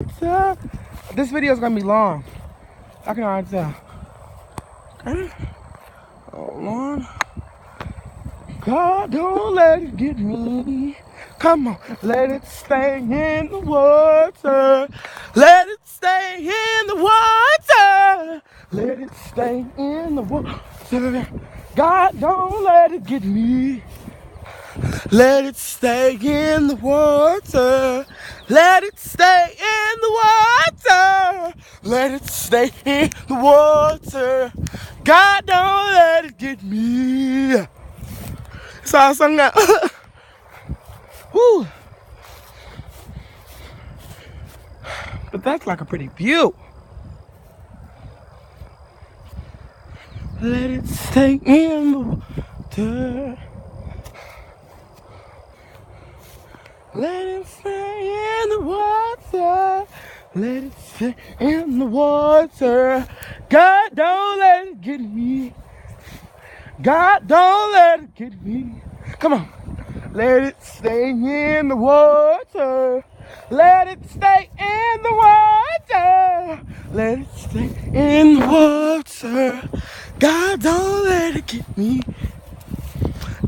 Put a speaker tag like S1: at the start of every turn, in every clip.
S1: This video is gonna be long. I can already tell. Okay. Hold on. God, don't let it get me. Come on, let it stay in the water. Let it stay in the water. Let it stay in the water. God, don't let it get me. Let it stay in the water. Let it stay in the water. Let it stay in the water. God, don't let it get me. So I sung that. Woo. But that's like a pretty view. Let it stay in the water. Let it stay in the water. Let it stay in the water. God, don't let it get me. God, don't let it get me. Come on. Let it stay in the water. Let it stay in the water. Let it stay in the water. God, don't let it get me.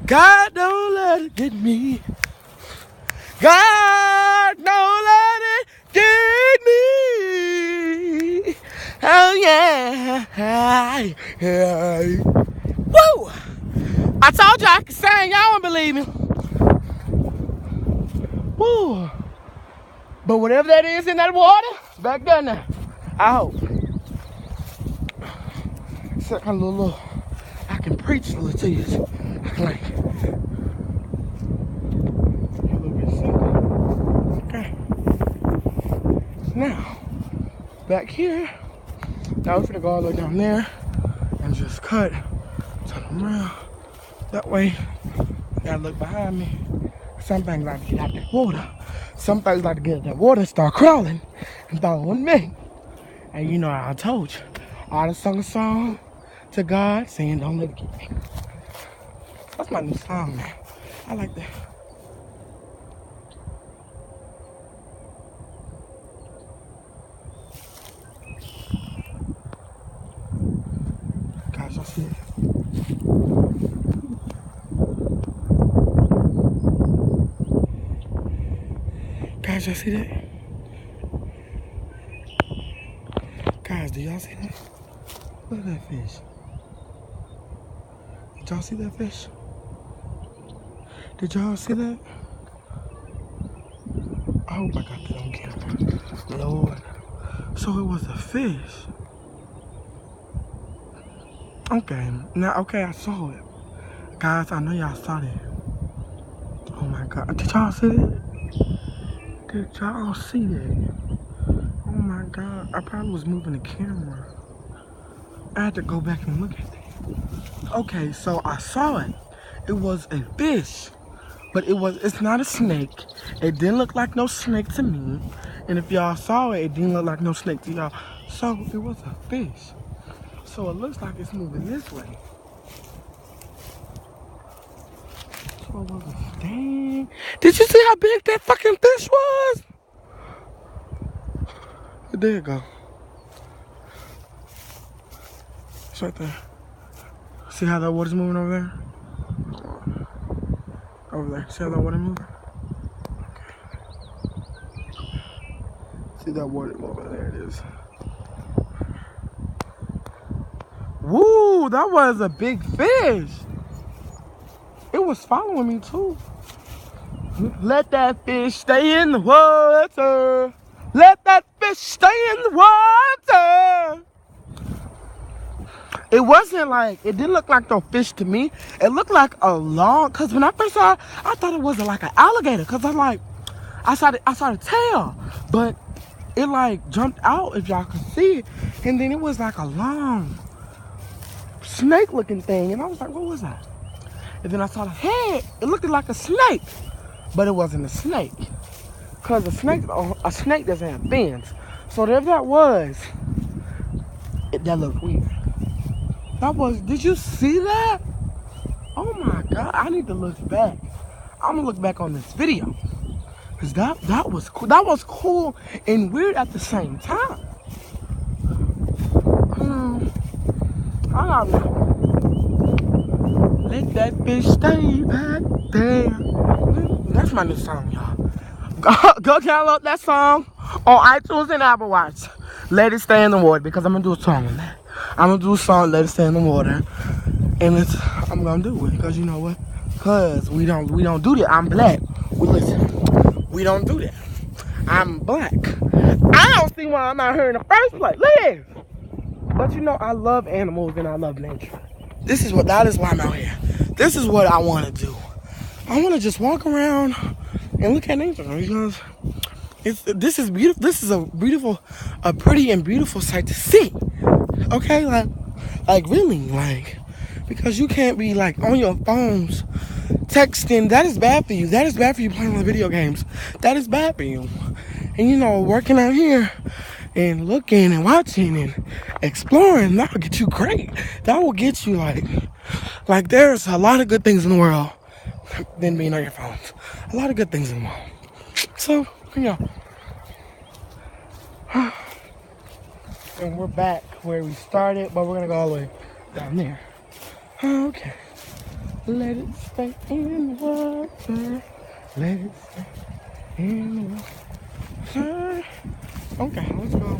S1: God, don't let it get me. God, don't let it get me. Oh yeah. Woo! I told you I could sing. Y'all won't believe me. Woo! But whatever that is in that water, it's back there now. I hope. It's like a little, I can preach a little to you. I can like, a little bit simple. Okay. Now, back here, now we're gonna go all the way down there and just cut, turn around. That way, I gotta look behind me. Some things like to get out that water. Some things like to get out that water and start crawling and throwing me. And you know, I told you, I done sung a song to God saying, don't let it get me. That's my new song, man. I like that. Guys, y'all see it? Guys, y'all see that? Guys, do y'all see that? Look at that fish. Did y'all see that fish? Did y'all see that? I hope I got that on camera. Lord. So it was a fish. Okay. Now, okay, I saw it. Guys, I know y'all saw that. Oh my God. Did y'all see that? Did y'all see that? Oh my God. I probably was moving the camera. I had to go back and look at that. Okay, so I saw it. It was a fish. But it's not a snake. It didn't look like no snake to me. And if y'all saw it, it didn't look like no snake to y'all. So it was a fish. So it looks like it's moving this way. So it was a thing. Did you see how big that fucking fish was? There you go. It's right there. See how that water's moving over there? Over there. See how that water moving? Okay. See that water moving? There it is. Woo! That was a big fish. It was following me too. Let that fish stay in the water. Let that fish stay in the water. It wasn't like, it didn't look like no fish to me. It looked like a long, cause when I first saw it, I thought it was like an alligator. Cause I'm like, I saw the tail, but it like jumped out if y'all could see it. And then it was like a long snake looking thing. And I was like, what was that? And then I saw the head. It looked like a snake, but it wasn't a snake. Cause a snake doesn't have fins. So if that was, that looked weird. That was, did you see that? Oh my God, I need to look back. I'm gonna look back on this video. Cause that was cool. That was cool and weird at the same time. I gotta let that bitch stay back there. That's my new song, y'all. Go download that song on iTunes and Apple Watch. Let it stay in the water, because I'm gonna do a song on that. I'm gonna do a song, Let It Stay in the Water, and I'm gonna do it, because you know what? Cause we don't do that. I'm black. We don't do that. I'm black. I don't see why I'm out here in the first place. Live. But you know, I love animals and I love nature. That is why I'm out here. This is what I want to do. I want to just walk around and look at nature, because this is beautiful. This is a pretty and beautiful sight to see. Okay, like really, like, because you can't be like on your phones texting. That is bad for you. That is bad for you playing with video games. That is bad for you. And you know, working out here and looking and watching and exploring, that will get you great. That will get you like there's a lot of good things in the world than being on your phones. A lot of good things in the world. So, you know. And we're back where we started, but we're gonna go all the way down there. Okay. Let it stay in the water. Let it stay in the water. Okay, let's go.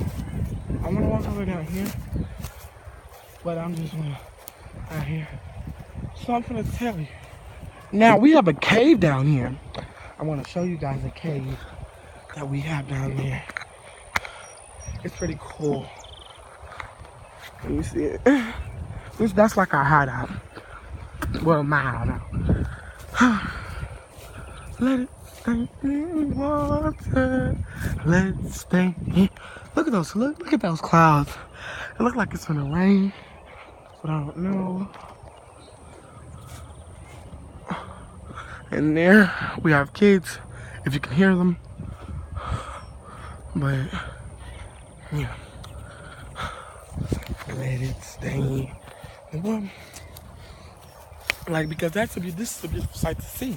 S1: I wanna walk all the way down here, but I'm just out here. So I'm gonna tell you. Now we have a cave down here. I wanna show you guys a cave that we have down there. It's pretty cool. Let me see it. That's like our hideout. Well, my hideout. Let it stay in water. Let it stay in. Look at those. Look at those clouds. It looks like it's gonna rain, but I don't know. And there we have kids, if you can hear them. But yeah. Let it stay. Well, like, because this is a beautiful sight to see.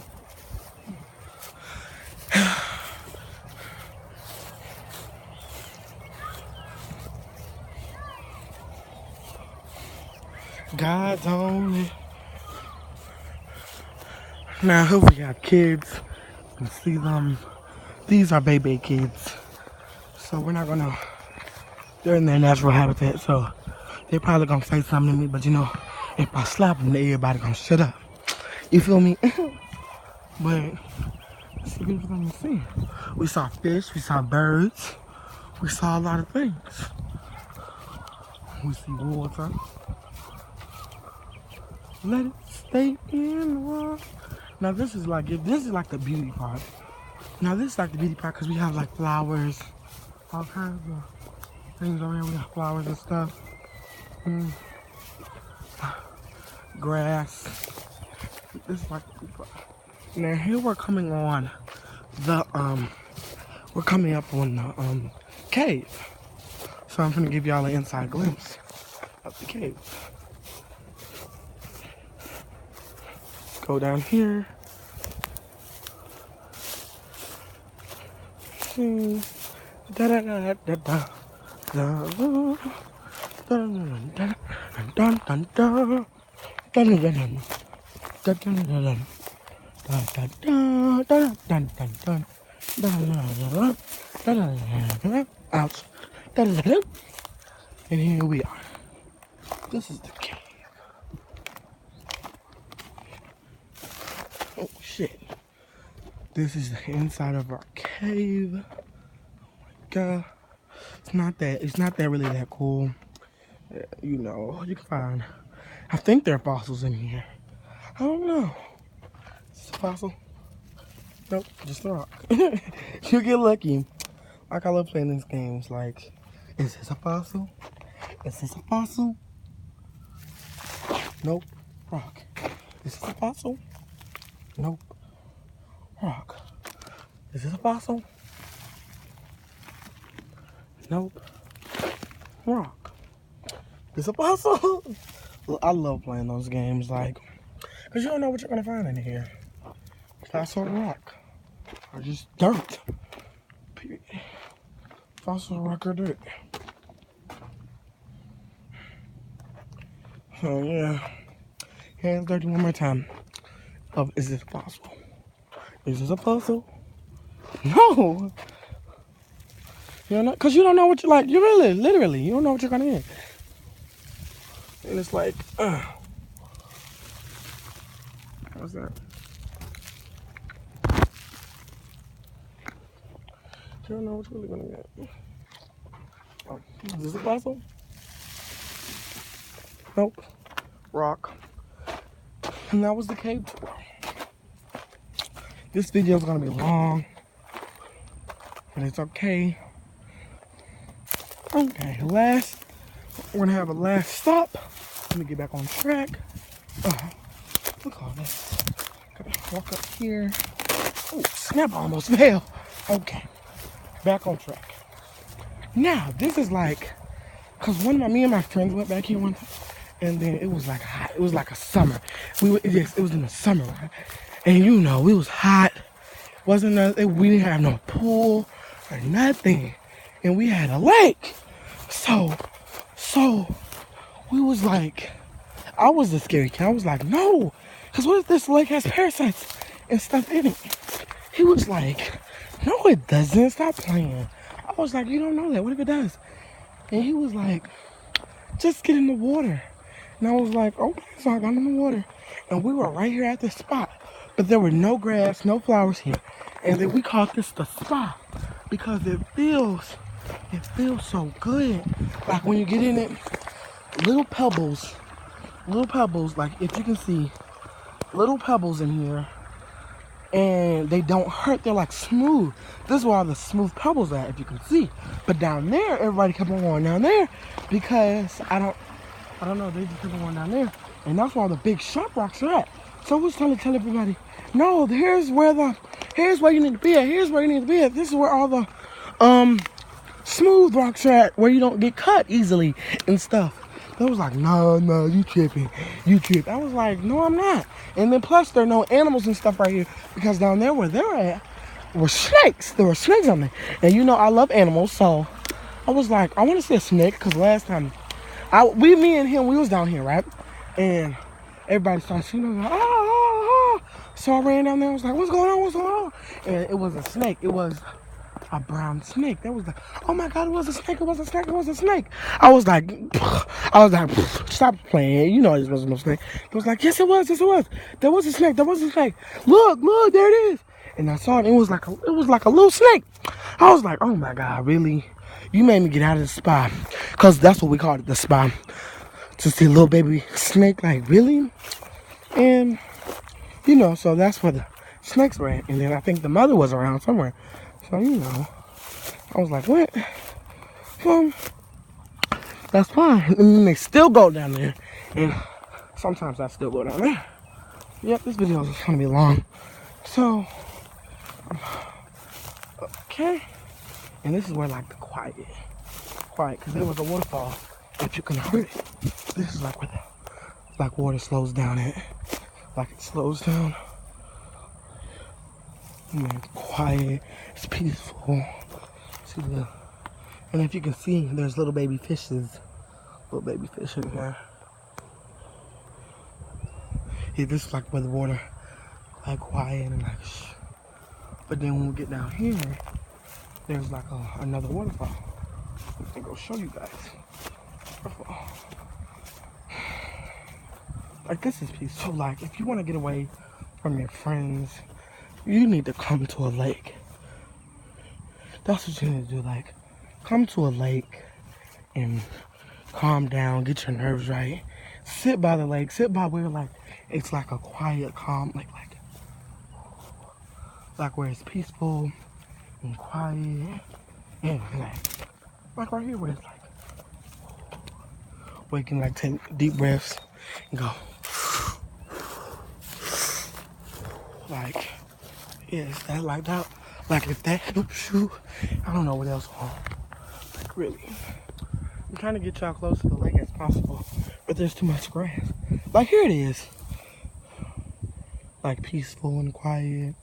S1: God's only. Now here we have kids. You can see them. These are baby kids. So we're not gonna. They're in their natural habitat, so they're probably gonna say something to me, but you know, if I slap them, everybody gonna shut up. You feel me? But it's a beautiful thing to see. We saw fish, we saw birds, we saw a lot of things. We see water. Let it stay in the water. Now this is like the beauty part. Now this is like the beauty part, because we have like flowers, all kinds of things over here. We have flowers and stuff. Grass. This is like the beauty part. Now here we're coming on the we're coming up on the cave. So I'm gonna give y'all an inside glimpse of the cave. Go down here. Da da da da da da ouch. And here we are. This is the cave. Oh shit. This is the inside of our cave. Oh my god. It's not that really that cool. You know, you can find, I think there are fossils in here. I don't know. Is this a fossil? Nope, just a rock. You get lucky. Like, I love playing these games. Like, is this a fossil? Is this a fossil? Nope. Rock. Is this a fossil? Nope. Rock. Is this a fossil? Nope. Rock. Is this a fossil? I love playing those games, like, because you don't know what you're going to find in here. Fossil or rock. are just dirt. Period. Fossil rock or dirt. So yeah, hands dirty one more time. Is this a fossil? Is this a fossil? No. You know, cause you don't know what you like. You really, literally, you don't know what you're gonna get. And it's like, how's that? You don't know what you're really gonna get. Oh, is this a fossil? Nope. Rock. And that was the cave tour. This video is gonna be long, but it's okay. Okay, we're gonna have a last stop. Let me get back on track. Look at all this. Gotta walk up here. Oh, snap, I almost fell. Okay, back on track. Now, this is like, cause me and my friends went back here one time, and then it was like hot. It was like a summer. Yes, it was in the summer, right? And you know, it was hot. We didn't have no pool or nothing, and we had a lake. So we was like, I was the scary kid. I was like, no, because what if this lake has parasites and stuff in it? He was like, no, it doesn't. Stop playing. I was like, you don't know that. What if it does? And he was like, just get in the water. And I was like, okay. So I got in the water, and we were right here at this spot, but there were no grass, no flowers here. And then we called this the spa because it feels so good. Like when you get in it, little pebbles, like if you can see, little pebbles in here, and they don't hurt. They're like smooth. This is where all the smooth pebbles are, if you can see. But down there, everybody kept on going down there because I don't know, they just kept on going down there. And that's where all the big sharp rocks are at. So I was trying to tell everybody, no, here's where you need to be at. Here's where you need to be at. This is where all the smooth rocks are at, where you don't get cut easily and stuff. They was like, no, you tripping. I was like, no, I'm not. And then plus there are no animals and stuff right here, because down there where they're at were snakes. There were snakes on there. And you know I love animals, so I was like, I want to see a snake, because last time me and him, we was down here, right? And everybody started shooting. Like, So I ran down there. I was like, what's going on? And it was a snake. It was a brown snake. That was like, oh my God, it was a snake. I was like, stop playing. You know this wasn't no snake. It was like, yes, it was. There was a snake. Look, there it is. And I saw it. It was like a little snake. I was like, oh my God, really? You made me get out of the spa, because that's what we called it, the spa. To see a little baby snake, like, really? And, you know, so that's where the snakes were at. And then I think the mother was around somewhere. So, you know, I was like, what? That's fine. And then they still go down there. And sometimes I still go down there. Yep, this video is going to be long. So, okay. And this is where, like, the quiet, because there was a waterfall, if you can hear it. This is like where the water slows down at. Like it slows down. And it's quiet, it's peaceful. And if you can see, there's little baby fishes. In here. Yeah, this is like where the water, like, quiet and like shh. But then when we get down here, there's like another waterfall. I'm gonna go show you guys. Like, this is peaceful. So, like, if you want to get away from your friends, you need to come to a lake. That's what you need to do. Like, come to a lake and calm down, get your nerves right. Sit by the lake. Sit by where, like, it's like a quiet, calm, like where it's peaceful and quiet. And like right here where it's like, where you can, like, take deep breaths and go. Like, yes, that, like that. Like, if that helps you, I don't know what else will. Like, really. I'm trying to get y'all close to the lake as possible, but there's too much grass. Like, here it is. Like, peaceful and quiet.